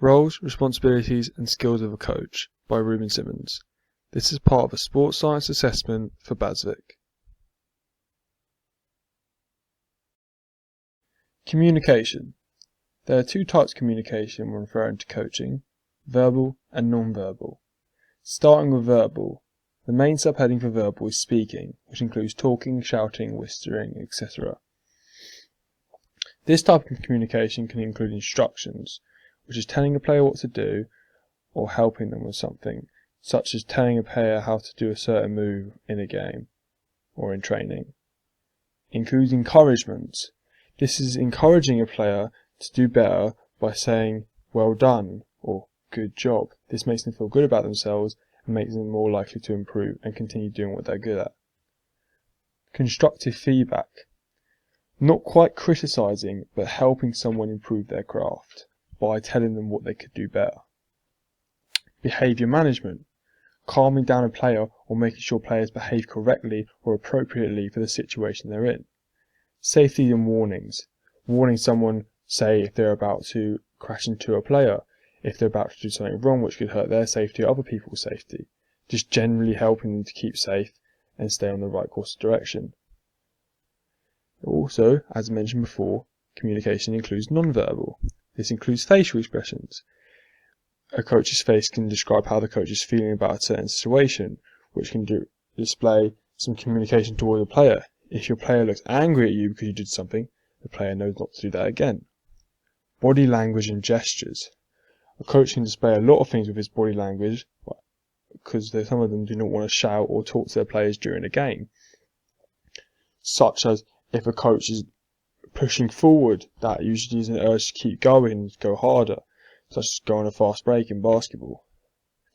Roles, Responsibilities and Skills of a Coach by Ruben Simmons. This is part of a sports science assessment for BASVIC. Communication. There are two types of communication when referring to coaching, verbal and non-verbal. Starting with verbal, the main subheading for verbal is speaking, which includes talking, shouting, whispering, etc. This type of communication can include instructions, which is telling a player what to do or helping them with something, such as telling a player how to do a certain move in a game or in training. Includes encouragement. This is encouraging a player to do better by saying, "well done" or "good job." This makes them feel good about themselves and makes them more likely to improve and continue doing what they're good at. Constructive feedback. Not quite criticising, but helping someone improve their craft by telling them what they could do better. Behaviour management. Calming down a player or making sure players behave correctly or appropriately for the situation they're in. Safety and warnings. Warning someone, say, if they're about to crash into a player, if they're about to do something wrong which could hurt their safety or other people's safety. Just generally helping them to keep safe and stay on the right course of direction. Also, as mentioned before, communication includes non-verbal. This includes facial expressions. A coach's face can describe how the coach is feeling about a certain situation, which can display some communication toward the player. If your player looks angry at you because you did something, the player knows not to do that again. Body language and gestures. A coach can display a lot of things with his body language, because some of them do not want to shout or talk to their players during a game. Such as if a coach is pushing forward, that usually is an urge to keep going and go harder, such as go on a fast break in basketball.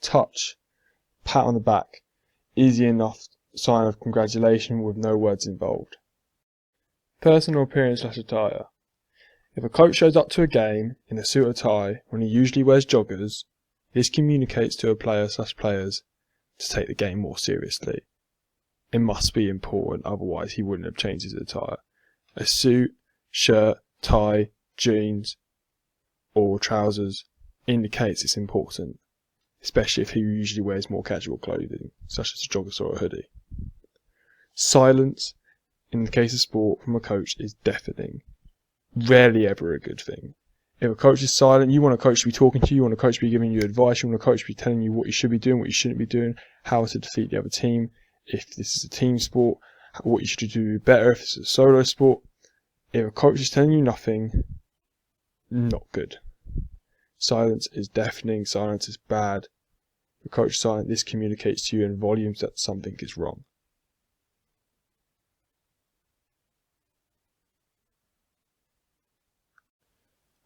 Touch, pat on the back, easy enough sign of congratulation with no words involved. Personal appearance / attire. If a coach shows up to a game in a suit or tie when he usually wears joggers, this communicates to a player / players to take the game more seriously. It must be important, otherwise he wouldn't have changed his attire. A suit, shirt, tie, jeans, or trousers indicates it's important, especially if he usually wears more casual clothing, such as a jogger or a hoodie. Silence, in the case of sport, from a coach is deafening. Rarely ever a good thing. If a coach is silent, you want a coach to be talking to you, you want a coach to be giving you advice, you want a coach to be telling you what you should be doing, what you shouldn't be doing, how to defeat the other team. If this is a team sport, what you should do better if it's a solo sport. If a coach is telling you nothing, not good. Silence is deafening, silence is bad. If a coach is silent, this communicates to you in volumes that something is wrong.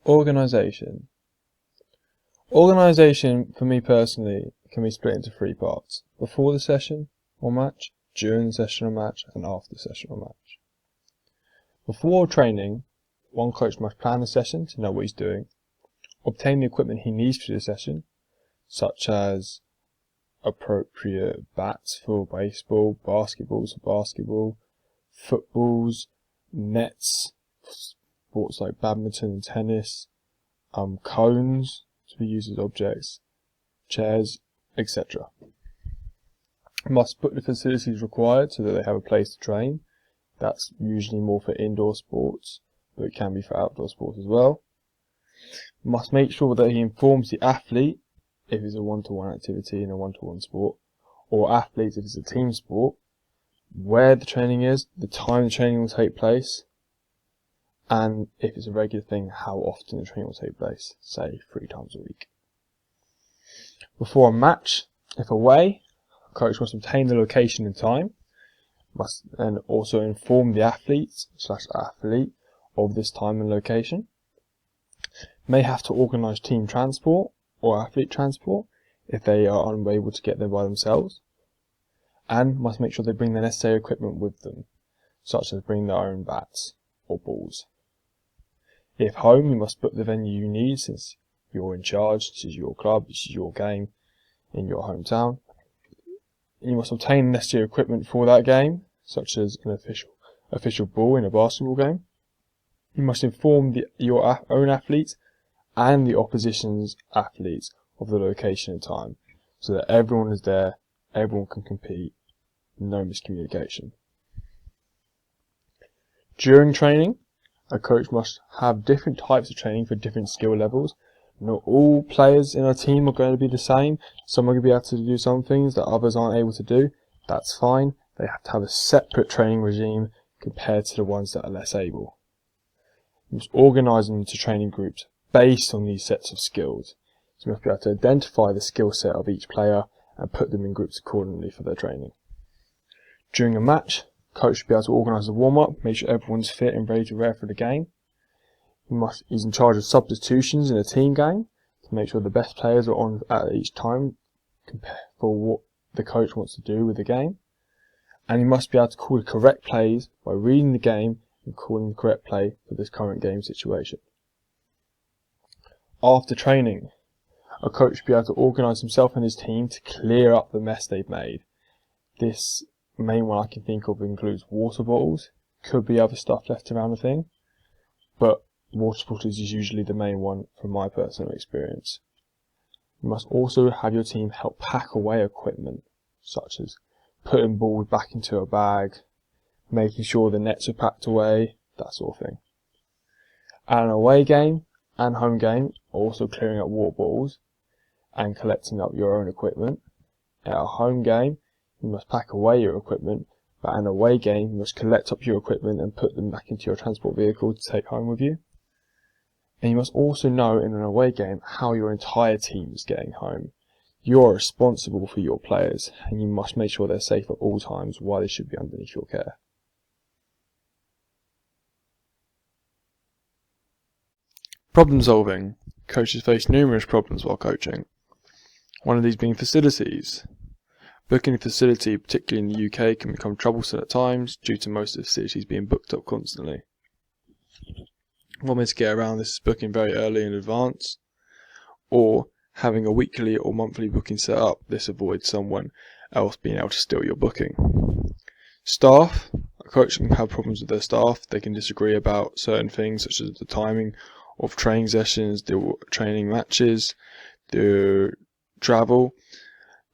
Organisation. Organisation, for me personally, can be split into three parts: before the session or match, during the session or match, and after the session or match. Before training, one coach must plan the session to know what he's doing, obtain the equipment he needs for the session, such as appropriate bats for baseball, basketballs for basketball, footballs, nets, sports like badminton and tennis, cones to be used as objects, chairs, etc. Must book the facilities required so that they have a place to train. That's usually more for indoor sports, but it can be for outdoor sports as well. Must make sure that he informs the athlete if it's a one-to-one activity in a one-to-one sport, or athletes if it's a team sport, where the training is, the time the training will take place, and if it's a regular thing, how often the training will take place, say 3 times a week. Before a match, if away, a coach must obtain the location and time, must then also inform the athlete of this time and location. May have to organise team transport or athlete transport if they are unable to get there by themselves, and must make sure they bring the necessary equipment with them, such as bring their own bats or balls. If home, you must book the venue you need, since you're in charge, this is your club, this is your game in your hometown. You must obtain the necessary equipment for that game, such as an official ball in a basketball game. You must inform your own athlete and the opposition's athletes of the location and time, so that everyone is there, everyone can compete, no miscommunication. During training, a coach must have different types of training for different skill levels. Not all players in a team are going to be the same. Some are going to be able to do some things that others aren't able to do. That's fine. They have to have a separate training regime compared to the ones that are less able. You must organise them into training groups based on these sets of skills. So you must be able to identify the skill set of each player and put them in groups accordingly for their training. During a match, coach should be able to organise a warm-up, make sure everyone's fit and ready to prepare for the game. He's in charge of substitutions in a team game to make sure the best players are on at each time for what the coach wants to do with the game. And he must be able to call the correct plays by reading the game and calling the correct play for this current game situation. After training, a coach should be able to organise himself and his team to clear up the mess they've made. This main one I can think of includes water bottles. Could be other stuff left around the thing, but water bottles is usually the main one from my personal experience. You must also have your team help pack away equipment, such as putting balls back into a bag, making sure the nets are packed away, that sort of thing. At an away game and home game, also clearing up water bottles and collecting up your own equipment. At a home game, you must pack away your equipment, but at an away game, you must collect up your equipment and put them back into your transport vehicle to take home with you. And you must also know in an away game how your entire team is getting home. You are responsible for your players, and you must make sure they're safe at all times while they should be underneath your care. Problem solving. Coaches face numerous problems while coaching. One of these being facilities. Booking a facility, particularly in the UK, can become troublesome at times due to most of the facilities being booked up constantly. One way to get around this is booking very early in advance, or having a weekly or monthly booking set up. This avoids someone else being able to steal your booking. Staff. A coach can have problems with their staff. They can disagree about certain things, such as the timing of training sessions, the training matches, the travel.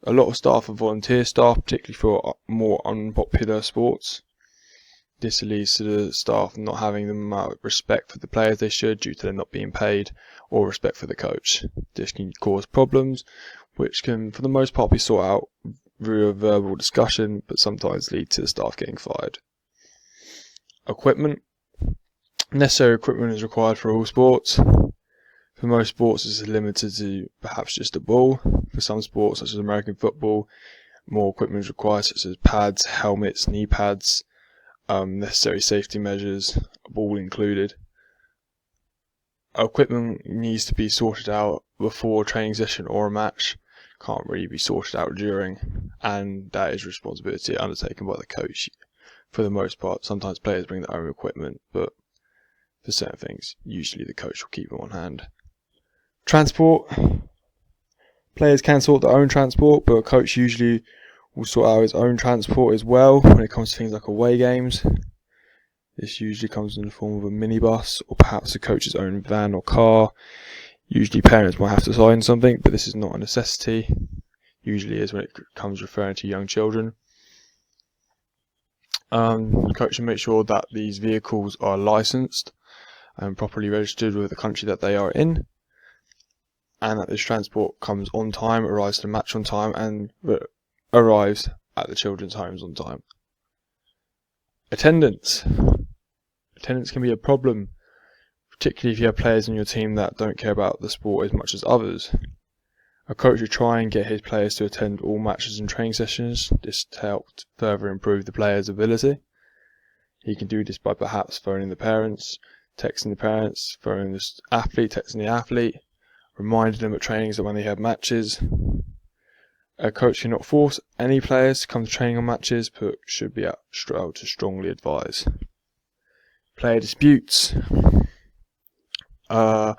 A lot of staff are volunteer staff, particularly for more unpopular sports. This leads to the staff not having the amount of respect for the players they should due to them not being paid, or respect for the coach. This can cause problems, which can for the most part be sorted out through a verbal discussion, but sometimes lead to the staff getting fired. Equipment. Necessary equipment is required for all sports. For most sports, this is limited to perhaps just a ball. For some sports, such as American football, more equipment is required, such as pads, helmets, knee pads, necessary safety measures, a ball included. Equipment needs to be sorted out before a training session or a match. Can't really be sorted out during, and that is responsibility undertaken by the coach for the most part. Sometimes players bring their own equipment, but for certain things, usually the coach will keep them on hand. Transport. Players can sort their own transport, but a coach usually will sort out his own transport as well when it comes to things like away games. This usually comes in the form of a minibus or perhaps the coach's own van or car. Usually parents might have to sign something, but this is not a necessity. Usually is when it comes referring to young children. The coach should make sure that these vehicles are licensed and properly registered with the country that they are in, and that this transport comes on time, arrives to the match on time, and arrives at the children's homes on time. Attendance. Attendance can be a problem, particularly if you have players in your team that don't care about the sport as much as others. A coach should try and get his players to attend all matches and training sessions. This helps further improve the player's ability. He can do this by perhaps phoning the parents, texting the parents, phoning the athlete, texting the athlete, reminding them at trainings that when they have matches. A coach cannot force any players to come to training on matches, but should be able to strongly advise. Player disputes. A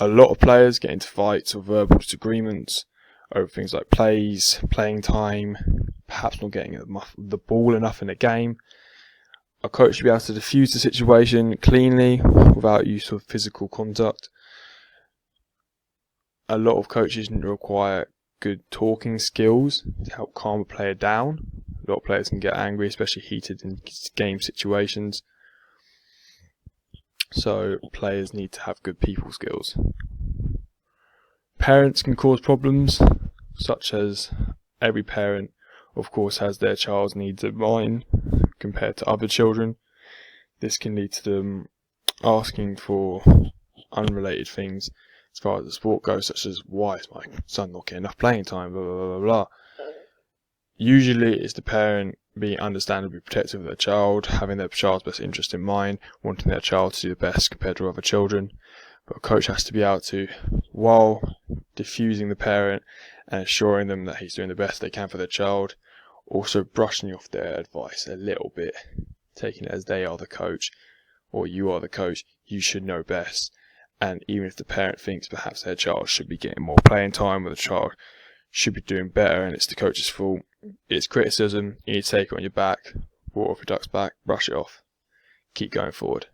lot of players get into fights or verbal disagreements over things like plays, playing time, perhaps not getting the ball enough in a game. A coach should be able to diffuse the situation cleanly without use of physical contact. a lot of coaches require good talking skills to help calm a player down. A lot of players can get angry, especially heated in game situations. So players need to have good people skills. Parents can cause problems, such as every parent, of course, has their child's needs in mind compared to other children. This can lead to them asking for unrelated things as far as the sport goes, such as, why is my son not getting enough playing time, blah, blah, blah, blah. Usually it's the parent being understandably protective of their child, having their child's best interest in mind, wanting their child to do the best compared to other children. But a coach has to be able to, while diffusing the parent and assuring them that he's doing the best they can for their child, also brushing off their advice a little bit, taking it as they are the coach, or you are the coach, you should know best. And even if the parent thinks perhaps their child should be getting more playing time, or the child should be doing better and it's the coach's fault, it's criticism, you need to take it on your back, water off your duck's back, brush it off, keep going forward.